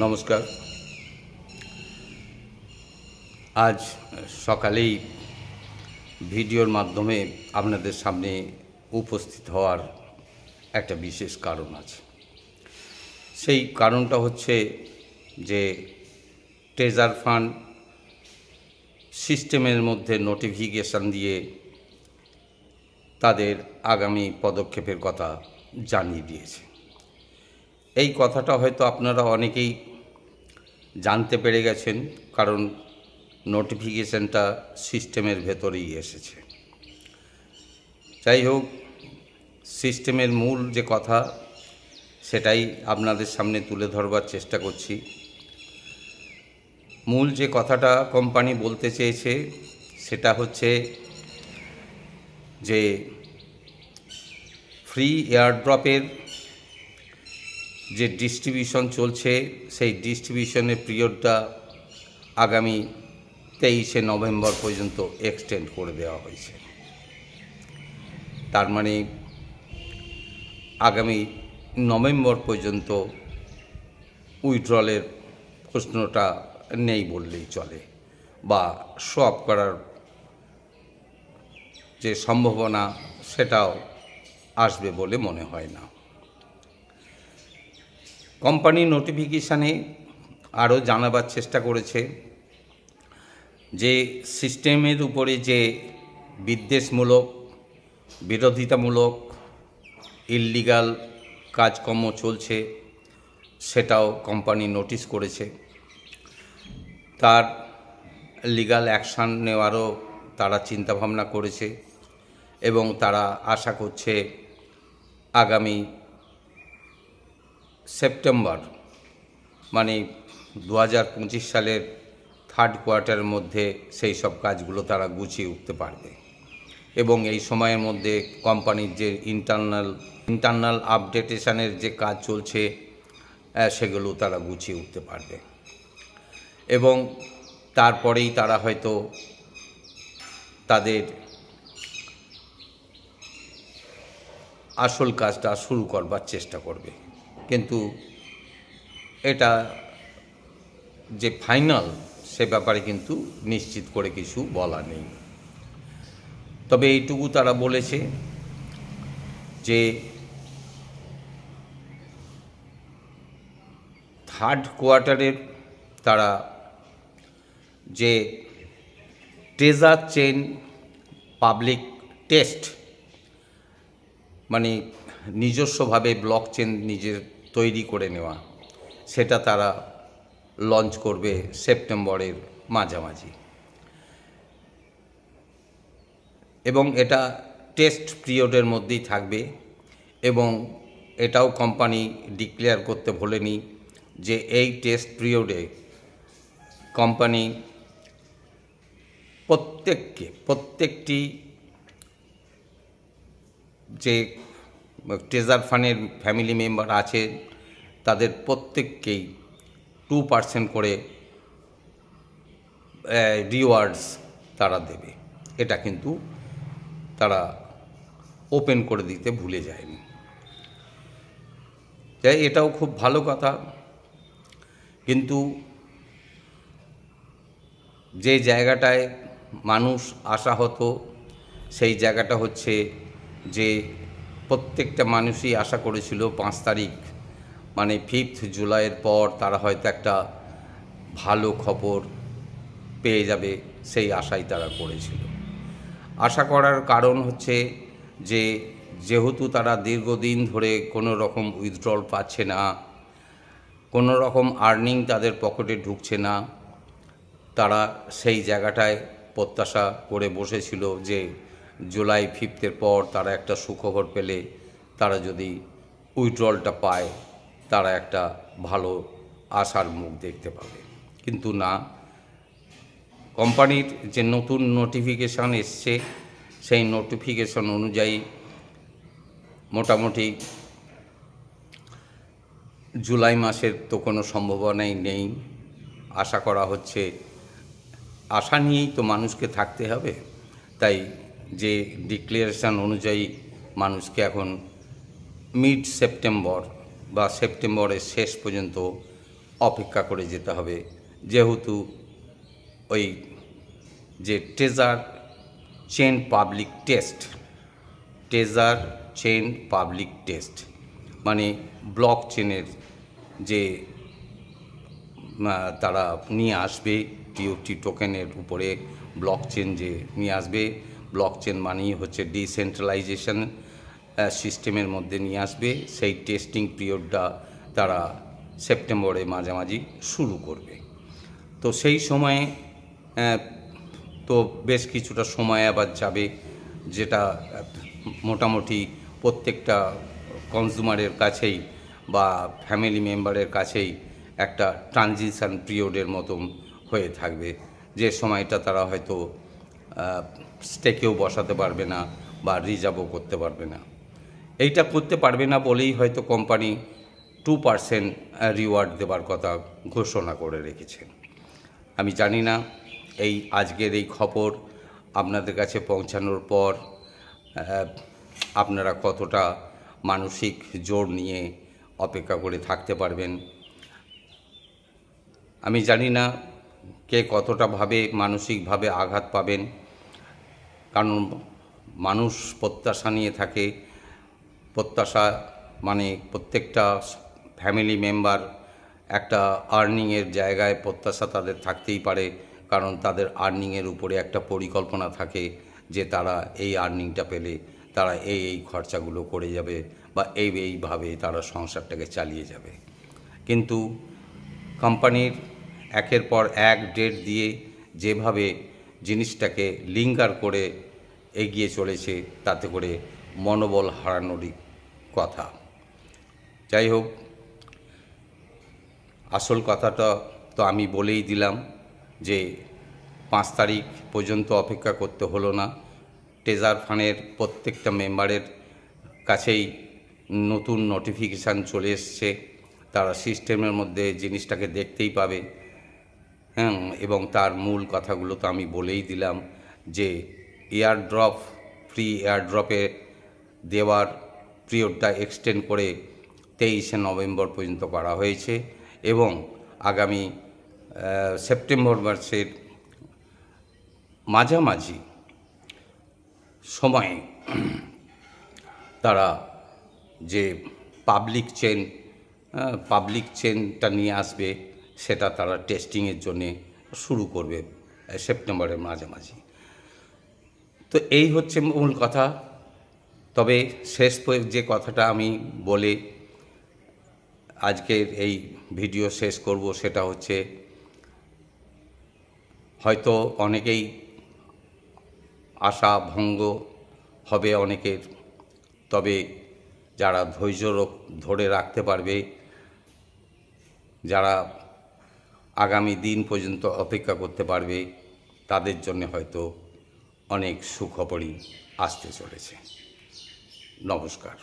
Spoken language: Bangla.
নমস্কার। আজ সকালেই ভিডিওর মাধ্যমে আপনাদের সামনে উপস্থিত হওয়ার একটা বিশেষ কারণ আছে। সেই কারণটা হচ্ছে যে ট্রেজার ফান্ড সিস্টেমের মধ্যে নোটিফিকেশান দিয়ে তাদের আগামী পদক্ষেপের কথা জানিয়ে দিয়েছে। এই কথাটা হয়তো আপনারা অনেকেই জানতে পেরে গেছেন, কারণ নোটিফিকেশানটা সিস্টেমের ভেতরেই এসেছে। যাই হোক, সিস্টেমের মূল যে কথা সেটাই আপনাদের সামনে তুলে ধরবার চেষ্টা করছি। মূল যে কথাটা কোম্পানি বলতে চেয়েছে সেটা হচ্ছে যে ফ্রি এয়ারড্রপের যে ডিস্ট্রিবিউশন চলছে সেই ডিস্ট্রিবিউশনের পিরিয়ডটা আগামী 23শে নভেম্বর পর্যন্ত এক্সটেন্ড করে দেওয়া হয়েছে। তার মানে আগামী নভেম্বর পর্যন্ত উইথড্রলের প্রশ্নটা নেই বললেই চলে, বা সোয়াপ করার যে সম্ভাবনা সেটাও আসবে বলে মনে হয় না। কোম্পানি নোটিফিকেশানে আরও জানাবার চেষ্টা করেছে যে সিস্টেমের উপরে যে বিদ্বেষমূলক, বিরোধিতামূলক, ইললিগাল কাজকর্ম চলছে সেটাও কোম্পানি নোটিশ করেছে। তার লিগ্যাল অ্যাকশান নেওয়ারও তারা চিন্তাভাবনা করেছে এবং তারা আশা করছে আগামী সেপ্টেম্বর, মানে 2025 সালের থার্ড কোয়ার্টারের মধ্যে সেই সব কাজগুলো তারা গুছিয়ে উঠতে পারবে এবং এই সময়ের মধ্যে কোম্পানির যে ইন্টারনাল আপডেটেশনের যে কাজ চলছে সেগুলো তারা গুছিয়ে উঠতে পারবে এবং তারপরেই তারা হয়তো তাদের আসল কাজটা শুরু করবার চেষ্টা করবে। কিন্তু এটা যে ফাইনাল সে ব্যাপারে কিন্তু নিশ্চিত করে কিছু বলা নেই। তবে এইটুকু তারা বলেছে যে থার্ড কোয়ার্টারের তারা যে ট্রেজার চেইন পাবলিক টেস্ট, মানে নিজস্বভাবে ব্লক চেইন নিজের তৈরি করে নেওয়া, সেটা তারা লঞ্চ করবে সেপ্টেম্বরের মাঝামাঝি এবং এটা টেস্ট পিরিয়ডের মধ্যেই থাকবে। এবং এটাও কোম্পানি ডিক্লেয়ার করতে ভোলেনি যে এই টেস্ট পিরিয়ডে কোম্পানি প্রত্যেকটি যে ট্রেজার ফান্ডের ফ্যামিলি মেম্বার আছে তাদের প্রত্যেককেই 2% করে রিওয়ার্ডস তারা দেবে। এটা কিন্তু তারা ওপেন করে দিতে ভুলে যায়নি। তাই এটাও খুব ভালো কথা। কিন্তু যে জায়গাটায় মানুষ আশাহত সেই জায়গাটা হচ্ছে যে প্রত্যেকটা মানুষই আশা করেছিল 5 তারিখ, মানে 5th জুলাইয়ের পর তারা হয়তো একটা ভালো খবর পেয়ে যাবে, সেই আশাই তারা করেছিল। আশা করার কারণ হচ্ছে যে যেহেতু তারা দীর্ঘদিন ধরে কোনো রকম উইথড্রল পাচ্ছে না, কোনো রকম আর্নিং তাদের পকেটে ঢুকছে না, তারা সেই জায়গাটায় প্রত্যাশা করে বসেছিল যে জুলাই 5th পর তারা একটা সুখবর পেলে তারা যদি উইথড্রলটা পায় তারা একটা ভালো আশার মুখ দেখতে পাবে। কিন্তু না, কোম্পানির যে নতুন নোটিফিকেশান এসছে সেই নোটিফিকেশান অনুযায়ী মোটামুটি জুলাই মাসের তো কোনো সম্ভাবনাই নেই। আশা করা হচ্ছে, আশা নিয়েই তো মানুষকে থাকতে হবে, তাই যে ডিক্লারেশন অনুযায়ী মানুষকে এখন মিড সেপ্টেম্বর বা সেপ্টেম্বরের শেষ পর্যন্ত অপেক্ষা করে যেতে হবে, যেহেতু ওই যে ট্রেজার চেন পাবলিক টেস্ট মানে ব্লক চেনের যে তারা নিয়ে আসবে টিওটি টোকেনের উপরে ব্লক চেন যে নিয়ে আসবে, ব্লক চেন মানেই হচ্ছে ডিসেন্ট্রালাইজেশন সিস্টেমের মধ্যে নিয়ে আসবে। সেই টেস্টিং পিরিয়ডটা তারা সেপ্টেম্বরের মাঝামাঝি শুরু করবে। তো সেই সময়ে তো বেশ কিছুটা সময় আবার যাবে, যেটা মোটামুটি প্রত্যেকটা কনজিউমারের কাছেই বা ফ্যামিলি মেম্বারের কাছেই একটা ট্রানজিশন পিরিয়ডের মতন হয়ে থাকবে, যে সময়টা তারা হয়তো স্টেকেও বসাতে পারবে না বা রিজার্ভও করতে পারবে না। এইটা করতে পারবে না বলেই হয়তো কোম্পানি 2% রিওয়ার্ড দেবার কথা ঘোষণা করে রেখেছে। আমি জানি না এই আজকের এই খবর আপনাদের কাছে পৌঁছানোর পর আপনারা কতটা মানসিক জোর নিয়ে অপেক্ষা করে থাকতে পারবেন। আমি জানি না কে কতটা মানসিকভাবে আঘাত পাবেন, কারণ মানুষ প্রত্যাশা নিয়ে থাকে। প্রত্যাশা মানে প্রত্যেকটা ফ্যামিলি মেম্বার একটা আর্নিংয়ের জায়গায় প্রত্যাশা তাদের থাকতেই পারে, কারণ তাদের আর্নিংয়ের উপরে একটা পরিকল্পনা থাকে যে তারা এই আর্নিংটা পেলে তারা এই খরচাগুলো করে যাবে বা এইভাবে তারা সংসারটাকে চালিয়ে যাবে। কিন্তু কোম্পানির একের পর এক ডেট দিয়ে যেভাবে জিনিসটাকে লিঙ্গার করে এগিয়ে চলেছে, তাতে করে মনোবল হারানোরই কথা। যাই হোক, আসল কথাটা তো আমি বলেই দিলাম যে 5 তারিখ পর্যন্ত অপেক্ষা করতে হলো না। ট্রেজার ফান্ডের প্রত্যেকটা মেম্বারের কাছেই নতুন নোটিফিকেশান চলে এসছে, তারা সিস্টেমের মধ্যে জিনিসটাকে দেখতেই পাবে। এবং তার মূল কথাগুলো তো আমি বলেই দিলাম যে ফ্রি এয়ারড্রপে দেওয়ার পিরিয়ডটা এক্সটেন্ড করে 23শে নভেম্বর পর্যন্ত করা হয়েছে এবং আগামী সেপ্টেম্বর মাসের মাঝামাঝি সময়ে তারা যে পাবলিক চেনটা নিয়ে আসবে, সেটা তারা টেস্টিংয়ের জন্যে শুরু করবে সেপ্টেম্বরের মাঝামাঝি। তো এই হচ্ছে মূল কথা। তবে শেষ যে কথাটা আমি বলে আজকের এই ভিডিও শেষ করব, সেটা হচ্ছে হয়তো অনেকেই আশা ভঙ্গ হবে অনেকের, তবে যারা ধৈর্য ধরে রাখতে পারবে, যারা আগামী দিন পর্যন্ত অপেক্ষা করতে পারবে, তাদের জন্য হয়তো অনেক সুখবরই আসতে চলেছে। নমস্কার।